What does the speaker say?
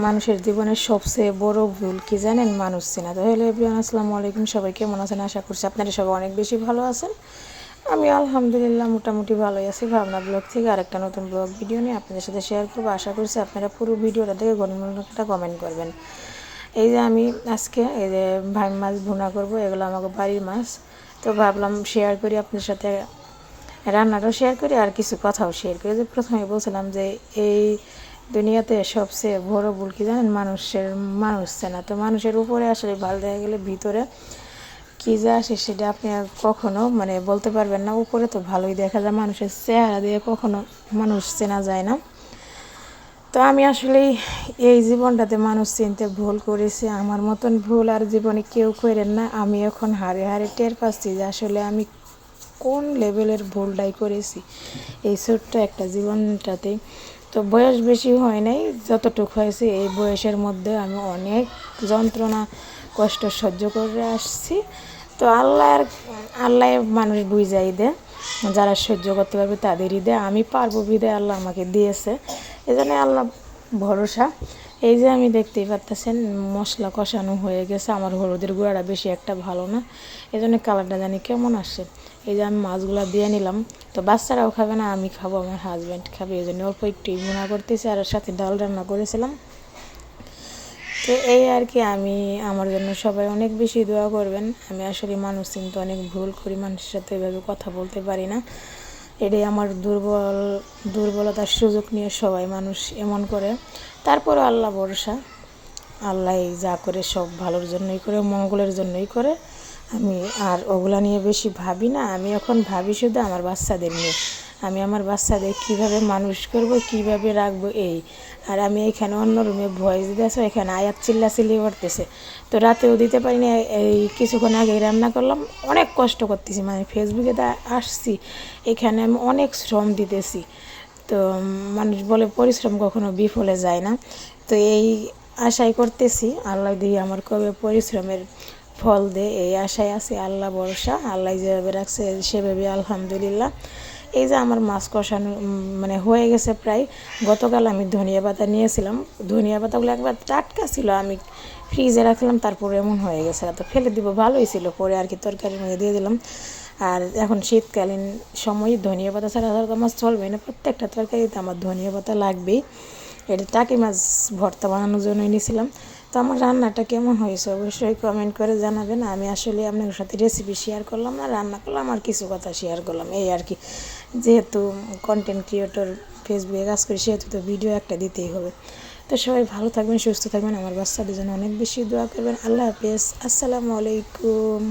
মানুষের জীবনের সবচেয়ে বড় ভুল কি জানেন? মানুষ চেনা। তো হ্যালো এভরিওয়ান, আসসালামু আলাইকুম। সবাই কেমন আছেন? আশা করছি আপনারা সবাই অনেক বেশি ভালো আছেন। আমি আলহামদুলিল্লাহ মোটামুটি ভালোই আছি। ভাবনা ব্লগ থেকে আরেকটা নতুন ব্লগ ভিডিও নিয়ে আপনাদের সাথে শেয়ার করবো। আশা করছি আপনারা পুরো ভিডিওটা দেখে একটা কমেন্ট করবেন। এই যে আমি আজকে এই যে ভাই মাছ ভুনা করবো, এগুলো আমাকে বাড়ির মাছ। তো ভাবলাম শেয়ার করি আপনাদের সাথে, রান্নাটাও শেয়ার করি আর কিছু কথাও শেয়ার করি। যে প্রথমে বলছিলাম যে এই দুনিয়াতে সবচেয়ে বড় ভুল কি জানেন? মানুষ চেনা। তো মানুষের উপরে আসলে ভালো দেখা গেলে ভিতরে কী যে আসে সেটা আপনি আর কখনো বলতে পারবেন না। উপরে তো ভালোই দেখা যায়, মানুষের চেহারা দিয়ে কখনো মানুষ চেনা যায় না। তো আমি আসলেই এই জীবনটাতে মানুষ চিনতে ভুল করেছি। আমার মতন ভুল আর জীবনে কেউ করেন না। আমি এখন হারে হারে টের পাচ্ছি যে আসলে আমি কোন লেভেলের ভুলটাই করেছি এই ছোট্ট একটা জীবনটাতে। তো বয়স বেশি হয় নাই, যতটুকু হয়েছে এই বয়সের মধ্যে আমি অনেক যন্ত্রণা কষ্ট সহ্য করে আসছি। তো আল্লাহ মানুষ বুঝাই দেয়, যারা সহ্য করতে পারবে তাদেরই দেয়। আমি পারবো বিদায় আল্লাহ আমাকে দিয়েছে, এই জন্য আল্লাহ ভরসা। এই যে আমি দেখতেই পারতেছেন মশলা কষানো হয়ে গেছে। আমার হলুদের গুঁড়াটা বেশি একটা ভালো না, এই জন্য কালারটা জানি কেমন আসে। এই যে আমি মাছগুলো দিয়ে নিলাম। তো বাচ্চারাও খাবে না, আমি খাবো, আমার হাজব্যান্ড খাবে, এই জন্য অল্প একটু ভুনা করতেছি আর সাথে ডাল রান্না করেছিলাম। তো এই আর কি, আমার জন্য সবাই অনেক বেশি দোয়া করবেন। আমি আসলে মানুষ চিনতে অনেক ভুল করি, মানুষের সাথে এভাবে কথা বলতে পারি না। এটাই আমার দুর্বলতার সুযোগ নিয়ে সবাই মানুষ এমন করে। তারপরে আল্লাহ ভরসা, আল্লাহ যা করে সব ভালোর জন্যই করে, মঙ্গলের জন্যই করে। আমি আর ওগুলা নিয়ে বেশি ভাবি না। আমি এখন ভাবি শুধু আমার বাচ্চাদের নিয়ে। আমি আমার বাচ্চাদের কীভাবে মানুষ করব, কীভাবে রাখবো এই। আর আমি এখানে অন্য রুমে ভয়েস দিতে আসো, এখানে আয়াত চিল্লি করতেছে। তো রাতেও দিতে পারি না, এই কিছুক্ষণ আগেই রান্না করলাম। অনেক কষ্ট করতেছি, ফেসবুকে তো আসছি, এখানে আমি অনেক শ্রম দিতেছি। তো মানুষ বলে পরিশ্রম কখনো বিফলে যায় না। তো এই আশাই করতেছি আল্লাহ দিয়ে আমার কবে পরিশ্রমের ফল দে, এই আশায় আছি। আল্লাহ ভরসা, আল্লাহ যেভাবে রাখছে সেভাবে আলহামদুলিল্লাহ। এই যে আমার মাছ কষানো হয়ে গেছে প্রায়। গতকাল আমি ধনিয়া পাতা নিয়েছিলাম, ধনিয়া পাতাগুলো একবার টাটকা ছিল, আমি ফ্রিজে রাখলাম, তারপরে এমন হয়ে গেছে। তো ফেলে দিব, ভালোই ছিল, পরে আর কি তরকারির মধ্যে দিয়ে দিলাম। আর এখন শীতকালীন সময় ধনিয়া পাতা ছাড়া তো আমার চলবে না, প্রত্যেকটা তরকারিতে আমার ধনিয়া পাতা লাগবেই। এটা টাকি মাছ ভর্তা বানানোর জন্যই নিয়েছিলাম। তো আমার রান্নাটা কেমন হয়েছে অবশ্যই কমেন্ট করে জানাবেন। আমি আসলে আপনাদের সাথে রেসিপি শেয়ার করলাম না, রান্না করলাম আর কিছু কথা শেয়ার করলাম, এই আর কি। যেহেতু কন্টেন্ট ক্রিয়েটর, ফেসবুকে কাজ করি, সেহেতু তো ভিডিও একটা দিতেই হবে। তো সবাই ভালো থাকবেন, সুস্থ থাকবেন, আমার বাচ্চাদের জন্য অনেক বেশি দোয়া করবেন। আল্লাহ হাফেজ, আসসালামু আলাইকুম।